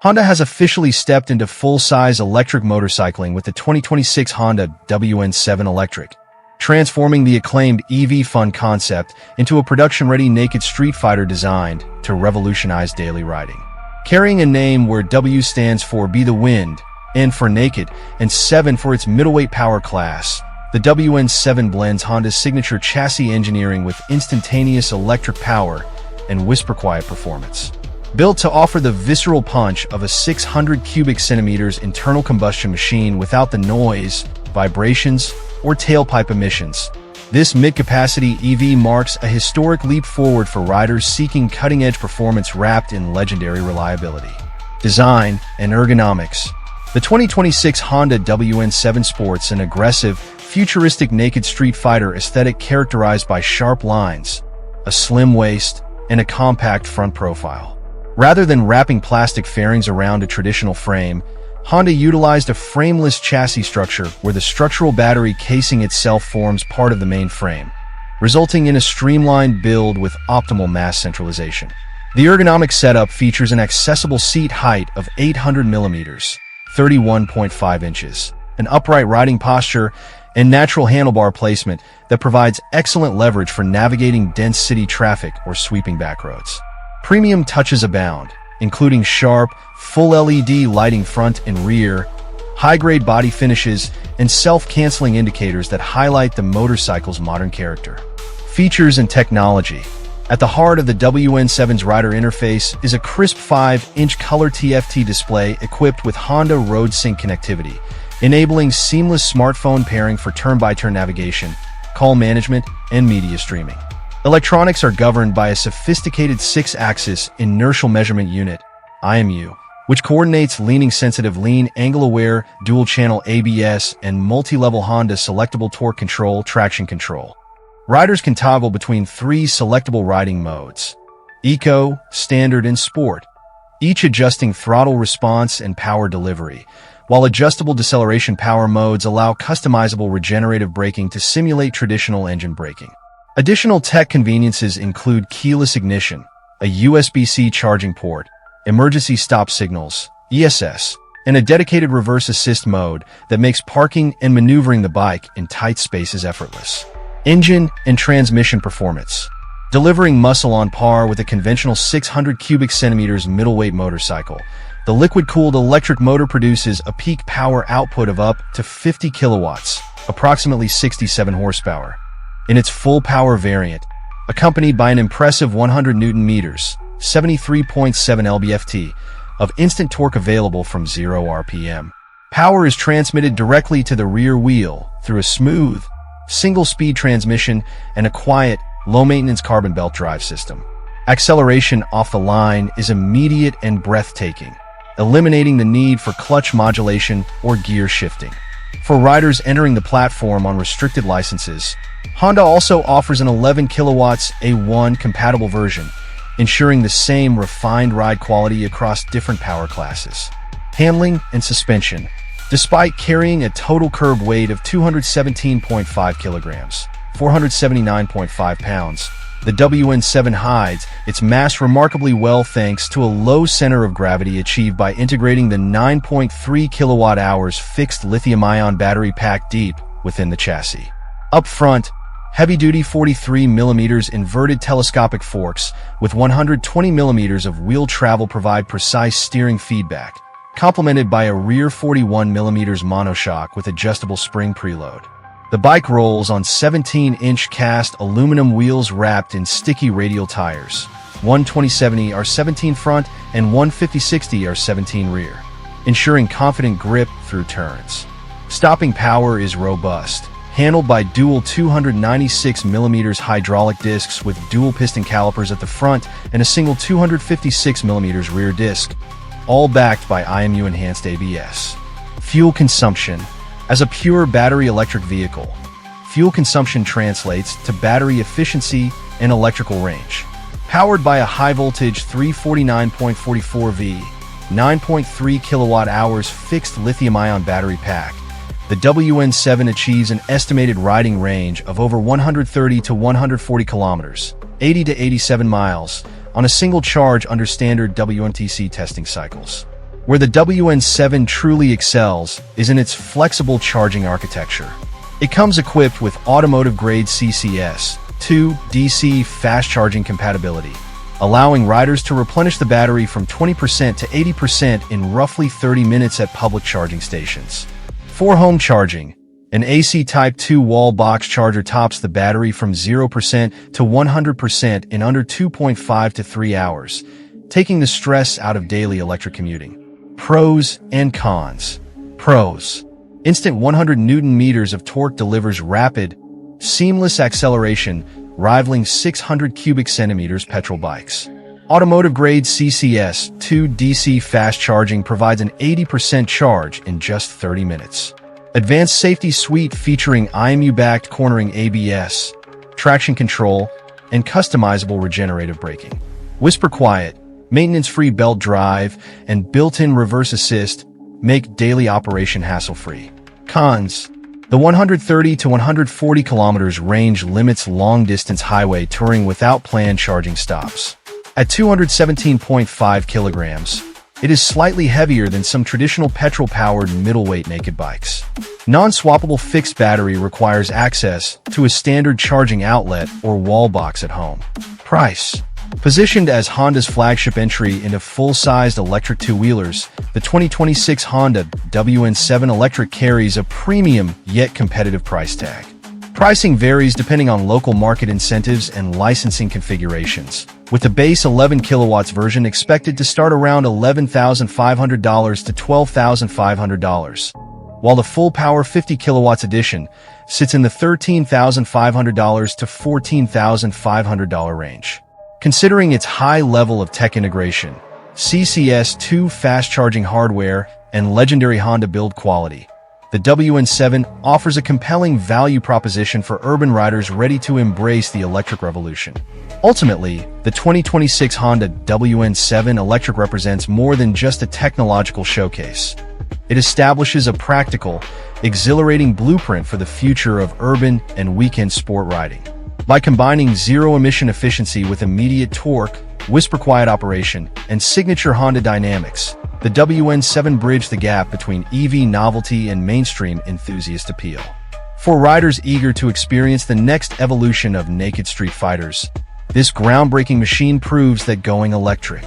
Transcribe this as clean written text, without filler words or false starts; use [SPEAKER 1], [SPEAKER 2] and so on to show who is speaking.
[SPEAKER 1] Honda has officially stepped into full-size electric motorcycling with the 2026 Honda WN7 Electric, transforming the acclaimed EV fun concept into a production-ready naked street fighter designed to revolutionize daily riding. Carrying a name where W stands for Be the Wind, N for Naked, and 7 for its middleweight power class, the WN7 blends Honda's signature chassis engineering with instantaneous electric power and whisper-quiet performance. Built to offer the visceral punch of a 600 cubic centimeters internal combustion machine without the noise, vibrations, or tailpipe emissions, this mid-capacity EV marks a historic leap forward for riders seeking cutting-edge performance wrapped in legendary reliability, design, and ergonomics. The 2026 Honda WN7 sports an aggressive, futuristic naked street fighter aesthetic characterized by sharp lines, a slim waist, and a compact front profile. Rather than wrapping plastic fairings around a traditional frame, Honda utilized a frameless chassis structure where the structural battery casing itself forms part of the main frame, resulting in a streamlined build with optimal mass centralization. The ergonomic setup features an accessible seat height of 800 millimeters, 31.5 inches, an upright riding posture, and natural handlebar placement that provides excellent leverage for navigating dense city traffic or sweeping backroads. Premium touches abound, including sharp, full LED lighting front and rear, high-grade body finishes, and self-canceling indicators that highlight the motorcycle's modern character. Features and technology. At the heart of the WN7's rider interface is a crisp 5-inch color TFT display equipped with Honda Road Sync connectivity, enabling seamless smartphone pairing for turn-by-turn navigation, call management, and media streaming. Electronics are governed by a sophisticated 6-axis inertial measurement unit, IMU, which coordinates leaning-sensitive lean angle-aware dual-channel ABS and multi-level Honda selectable torque control traction control. Riders can toggle between 3 selectable riding modes: Eco, Standard, and Sport, each adjusting throttle response and power delivery, while adjustable deceleration power modes allow customizable regenerative braking to simulate traditional engine braking. Additional tech conveniences include keyless ignition, a USB-C charging port, emergency stop signals, ESS, and a dedicated reverse assist mode that makes parking and maneuvering the bike in tight spaces effortless. Engine and transmission performance. Delivering muscle on par with a conventional 600 cubic centimeters middleweight motorcycle, the liquid-cooled electric motor produces a peak power output of up to 50 kilowatts, approximately 67 horsepower. In its full power variant, accompanied by an impressive 100 Newton meters, 73.7 lb-ft, of instant torque available from 0 RPM. Power is transmitted directly to the rear wheel through a smooth, single-speed transmission and a quiet, low-maintenance carbon belt drive system. Acceleration off the line is immediate and breathtaking, eliminating the need for clutch modulation or gear shifting. For riders entering the platform on restricted licenses, Honda also offers an 11 kilowatts A1 compatible version, ensuring the same refined ride quality across different power classes. Handling and suspension. Despite carrying a total curb weight of 217.5 kilograms, 479.5 pounds, the WN7 hides its mass remarkably well thanks to a low center of gravity achieved by integrating the 9.3 kilowatt-hours fixed lithium-ion battery pack deep within the chassis. Up front, heavy-duty 43mm inverted telescopic forks with 120mm of wheel travel provide precise steering feedback, complemented by a rear 41mm monoshock with adjustable spring preload. The bike rolls on 17-inch cast aluminum wheels wrapped in sticky radial tires, 120/70 R17 front and 150/60 R17 rear, ensuring confident grip through turns. Stopping power is robust, handled by dual 296mm hydraulic discs with dual piston calipers at the front and a single 256mm rear disc, all backed by IMU-enhanced ABS. Fuel consumption. As a pure battery electric vehicle, fuel consumption translates to battery efficiency and electrical range. Powered by a high-voltage 349.44V, 9.3 kilowatt-hours fixed lithium-ion battery pack, the WN7 achieves an estimated riding range of over 130 to 140 kilometers, 80 to 87 miles, on a single charge under standard WMTC testing cycles. Where the WN7 truly excels is in its flexible charging architecture. It comes equipped with automotive-grade CCS 2 DC fast charging compatibility, allowing riders to replenish the battery from 20% to 80% in roughly 30 minutes at public charging stations. For home charging, an AC Type 2 wall box charger tops the battery from 0% to 100% in under 2.5 to 3 hours, taking the stress out of daily electric commuting. Pros and cons. Pros. Instant 100 Newton meters of torque delivers rapid, seamless acceleration, rivaling 600 cubic centimeters petrol bikes. Automotive-grade CCS 2 DC fast charging provides an 80% charge in just 30 minutes. Advanced safety suite featuring IMU-backed cornering ABS, traction control, and customizable regenerative braking. Whisper quiet, maintenance-free belt drive, and built-in reverse assist make daily operation hassle-free. Cons. The 130 to 140 kilometers range limits long-distance highway touring without planned charging stops. At 217.5 kilograms, it is slightly heavier than some traditional petrol-powered middleweight naked bikes. Non-swappable fixed battery requires access to a standard charging outlet or wall box at home. Price. Positioned as Honda's flagship entry into full-sized electric two-wheelers, the 2026 Honda WN7 Electric carries a premium yet competitive price tag. Pricing varies depending on local market incentives and licensing configurations, with the base 11 kilowatts version expected to start around $11,500 to $12,500, while the full power 50 kilowatts edition sits in the $13,500 to $14,500 range. Considering its high level of tech integration, CCS2 fast charging hardware, and legendary Honda build quality, the WN7 offers a compelling value proposition for urban riders ready to embrace the electric revolution. Ultimately, the 2026 Honda WN7 Electric represents more than just a technological showcase. It establishes a practical, exhilarating blueprint for the future of urban and weekend sport riding. By combining zero-emission efficiency with immediate torque, whisper-quiet operation, and signature Honda dynamics, the WN7 bridged the gap between EV novelty and mainstream enthusiast appeal. For riders eager to experience the next evolution of naked street fighters, this groundbreaking machine proves that going electric